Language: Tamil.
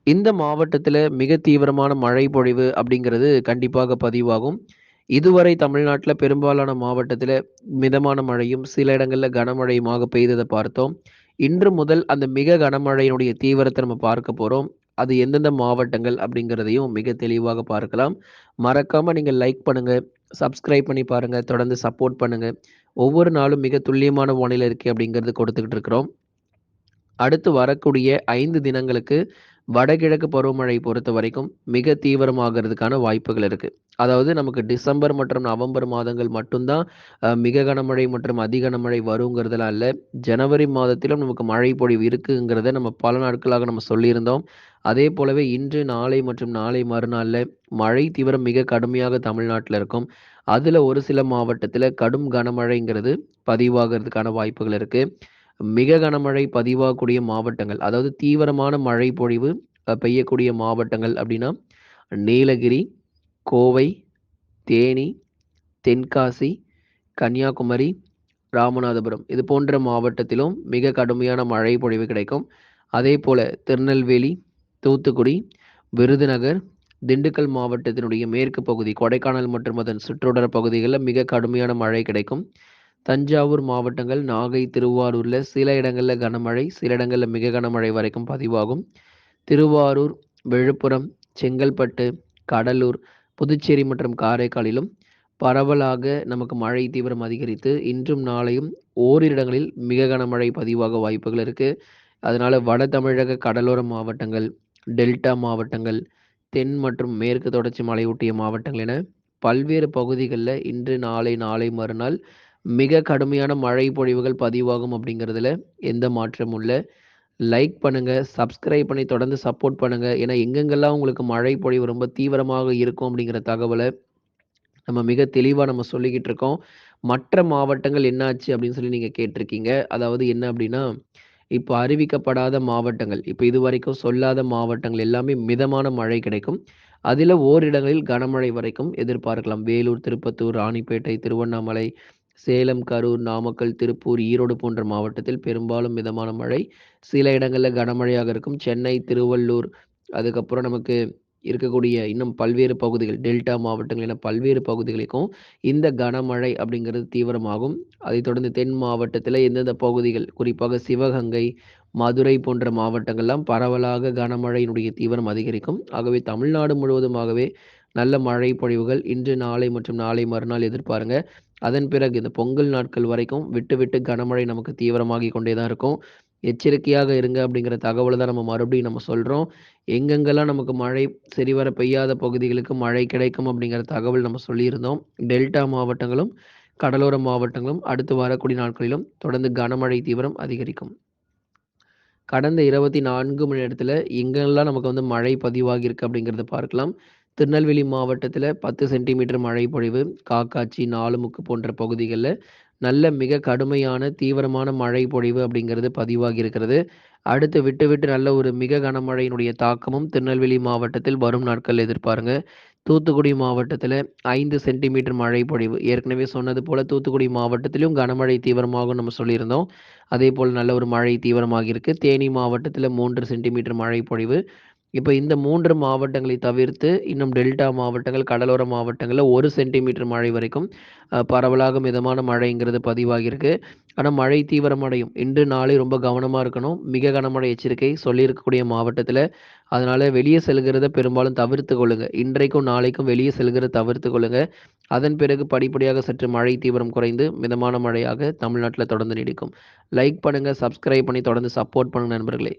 இந்த மாவட்டத்தில மிக தீவிரமான மழை பொழிவு அப்படிங்கிறது கண்டிப்பாக பதிவாகும். இதுவரை தமிழ்நாட்டில பெரும்பாலான மாவட்டத்தில மிதமான மழையும், சில இடங்கள்ல கனமழையுமாக பெய்தத பார்த்தோம். இன்று முதல் அந்த மிக கனமழையினுடைய தீவிரத்த நம்ம பார்க்க போறோம். அது எந்தெந்த மாவட்டங்கள் அப்படிங்கிறதையும் மிக தெளிவாக பார்க்கலாம். மறக்காம நீங்க லைக் பண்ணுங்க, சப்ஸ்கிரைப் பண்ணி பாருங்க, தொடர்ந்து சப்போர்ட் பண்ணுங்க. ஒவ்வொரு நாளும் மிக துல்லியமான வானிலை அறிக்கை அப்படிங்கிறது கொடுத்துக்கிட்டு இருக்கிறோம். அடுத்து வரக்கூடிய 5 தினங்களுக்கு வடகிழக்கு பருவமழை பொறுத்தவரைக்கும் மிக தீவிரமாகறதுக்கான வாய்ப்புகள் இருக்கு. அதாவது நமக்கு டிசம்பர் மற்றும் நவம்பர் மாதங்கள் மட்டும் தான் மிக கனமழை மற்றும் அதி கனமழை வருங்கிறதெல்லாம் இல்ல. ஜனவரி மாதத்திலும் நமக்கு மழை பொழிவு இருக்குங்கிறத நம்ம பல நாட்களாக நம்ம சொல்லியிருந்தோம். அதே போலவே இன்று, நாளை மற்றும் நாளை மறுநாள்ல மழை தீவிரம் மிக கடுமையாக தமிழ்நாட்டுல இருக்கும். அதுல ஒரு சில மாவட்டத்தில கடும் கனமழைங்கிறது பதிவாகறதுக்கான வாய்ப்புகள் இருக்கு. மிக கனமழை பதிவாகக்கூடிய மாவட்டங்கள், அதாவது தீவிரமான மழை பொழிவு பெய்யக்கூடிய மாவட்டங்கள் அப்படின்னா, நீலகிரி, கோவை, தேனி, தென்காசி, கன்னியாகுமரி, ராமநாதபுரம் இது போன்ற மாவட்டத்திலும் மிக கடுமையான மழை பொழிவு கிடைக்கும். அதேபோல திருநெல்வேலி, தூத்துக்குடி, விருதுநகர், திண்டுக்கல் மாவட்டத்தினுடைய மேற்கு பகுதி, கொடைக்கானல் மற்றும் அதன் சுற்றுவட்டார பகுதிகள்ல மிக கடுமையான மழை கிடைக்கும். தஞ்சாவூர் மாவட்டங்கள், நாகை, திருவாரூர்ல சில இடங்கள்ல கனமழை, சில இடங்கள்ல மிக கனமழை வரைக்கும் பதிவாகும். திருவாரூர், விழுப்புரம், செங்கல்பட்டு, கடலூர், புதுச்சேரி மற்றும் காரைக்காலிலும் பரவலாக நமக்கு மழை தீவிரம் அதிகரித்து இன்றும் நாளையும் ஓரிரு இடங்களில் மிக கனமழை பதிவாக வாய்ப்புகள் இருக்கு. அதனால வட தமிழக கடலோர மாவட்டங்கள், டெல்டா மாவட்டங்கள், தென் மற்றும் மேற்கு தொடர்ச்சி மலையொட்டிய மாவட்டங்கள் என பல்வேறு பகுதிகள்ல இன்று, நாளை, நாளை மறுநாள் மிக கடுமையான மழை பொழிவுகள் பதிவாகும் அப்படிங்கிறதுல எந்த மாற்றமும் இல்ல. லைக் பண்ணுங்க, சப்ஸ்கிரைப் பண்ணி தொடர்ந்து சப்போர்ட் பண்ணுங்க. ஏன்னா எங்கெங்கெல்லாம் உங்களுக்கு மழை பொழிவு ரொம்ப தீவிரமாக இருக்கும் அப்படிங்கிற தகவல நம்ம மிக தெளிவா நம்ம சொல்லிக்கிட்டு இருக்கோம். மற்ற மாவட்டங்கள் என்னாச்சு அப்படின்னு சொல்லி நீங்க கேட்டிருக்கீங்க. அதாவது என்ன அப்படின்னா, இப்ப அறிவிக்கப்படாத மாவட்டங்கள், இப்ப இதுவரைக்கும் சொல்லாத மாவட்டங்கள் எல்லாமே மிதமான மழை கிடைக்கும். அதில ஓரிடங்களில் கனமழை வரைக்கும் எதிர்பார்க்கலாம். வேலூர், திருப்பத்தூர், ராணிப்பேட்டை, திருவண்ணாமலை, சேலம், கரூர், நாமக்கல், திருப்பூர், ஈரோடு போன்ற மாவட்டத்தில் பெரும்பாலும் மிதமான மழை. சில இடங்கள்ல கனமழையாக இருக்கும். சென்னை, திருவள்ளூர், அதுக்கப்புறம் நமக்கு இருக்கக்கூடிய இன்னும் பல்வேறு பகுதிகள், டெல்டா மாவட்டங்கள் என பல்வேறு பகுதிகளுக்கும் இந்த கனமழை அப்படிங்கிறது தீவிரமாகும். அதைத் தொடர்ந்து தென் மாவட்டத்தில எந்தெந்த பகுதிகள், குறிப்பாக சிவகங்கை, மதுரை போன்ற மாவட்டங்கள்லாம் பரவலாக கனமழையினுடைய தீவிரம் அதிகரிக்கும். ஆகவே தமிழ்நாடு முழுவதுமாகவே நல்ல மழை பொழிவுகள் இன்று, நாளை மற்றும் நாளை மறுநாள் எதிர்பாருங்க. அதன் பிறகு இந்த பொங்கல் நாட்கள் வரைக்கும் விட்டு விட்டு கனமழை நமக்கு தீவிரமாகிக் கொண்டே தான் இருக்கும். எச்சரிக்கையாக இருங்க அப்படிங்கிற தகவல தான் நம்ம மறுபடியும் நம்ம சொல்றோம். எங்கெங்கெல்லாம் நமக்கு மழை சரிவர பெய்யாத பகுதிகளுக்கு மழை கிடைக்கும் அப்படிங்கிற தகவல் நம்ம சொல்லியிருந்தோம். டெல்டா மாவட்டங்களும், கடலோர மாவட்டங்களும் அடுத்து வரக்கூடிய நாட்களிலும் தொடர்ந்து கனமழை தீவிரம் அதிகரிக்கும். கடந்த 24 மணி நேரத்தில எங்கெல்லாம் நமக்கு வந்து மழை பதிவாகியிருக்கு அப்படிங்கிறத பார்க்கலாம். திருநெல்வேலி மாவட்டத்தில 10 சென்டிமீட்டர் மழை பொழிவு, காக்காட்சி, நாலுமுக்கு போன்ற பகுதிகள்ல நல்ல மிக கடுமையான தீவிரமான மழை பொழிவு அப்படிங்கிறது பதிவாகி இருக்கிறது. அடுத்து விட்டு விட்டு நல்ல ஒரு மிக கனமழையினுடைய தாக்கமும் திருநெல்வேலி மாவட்டத்தில் வரும் நாட்கள் எதிர்பாருங்க. தூத்துக்குடி மாவட்டத்தில 5 சென்டிமீட்டர் மழை பொழிவு. ஏற்கனவே சொன்னது போல தூத்துக்குடி மாவட்டத்திலும் கனமழை தீவிரமாகும்னு நம்ம சொல்லியிருந்தோம். அதேபோல் நல்ல ஒரு மழை தீவிரமாகியிருக்கு. தேனி மாவட்டத்தில 3 சென்டிமீட்டர் மழை பொழிவு. இப்ப இந்த 3 மாவட்டங்களை தவிர்த்து இன்னும் டெல்டா மாவட்டங்கள், கடலோர மாவட்டங்கள்ல 1 சென்டிமீட்டர் மழை வரைக்கும் பரவலாக மிதமான மழைங்கிறது பதிவாகியிருக்கு. ஆனா மழை தீவிரமடையும். இன்று, நாளை ரொம்ப கவனமா இருக்கணும். மிக கனமழை எச்சரிக்கை சொல்லியிருக்கக்கூடிய மாவட்டத்தில. அதனால வெளிய செல்கிறத பெரும்பாலும் தவிர்த்துக் கொள்ளுங்க. இன்றைக்கும், நாளைக்கும் வெளிய செல்கிறத தவிர்த்துக் கொள்ளுங்க. அதன் பிறகு படிப்படியாக சற்று மழை தீவிரம் குறைந்து மிதமான மழையாக தமிழ்நாட்டில தொடர்ந்து நீடிக்கும். லைக் பண்ணுங்க, சப்ஸ்கிரைப் பண்ணி தொடர்ந்து சப்போர்ட் பண்ணுங்க நண்பர்களே.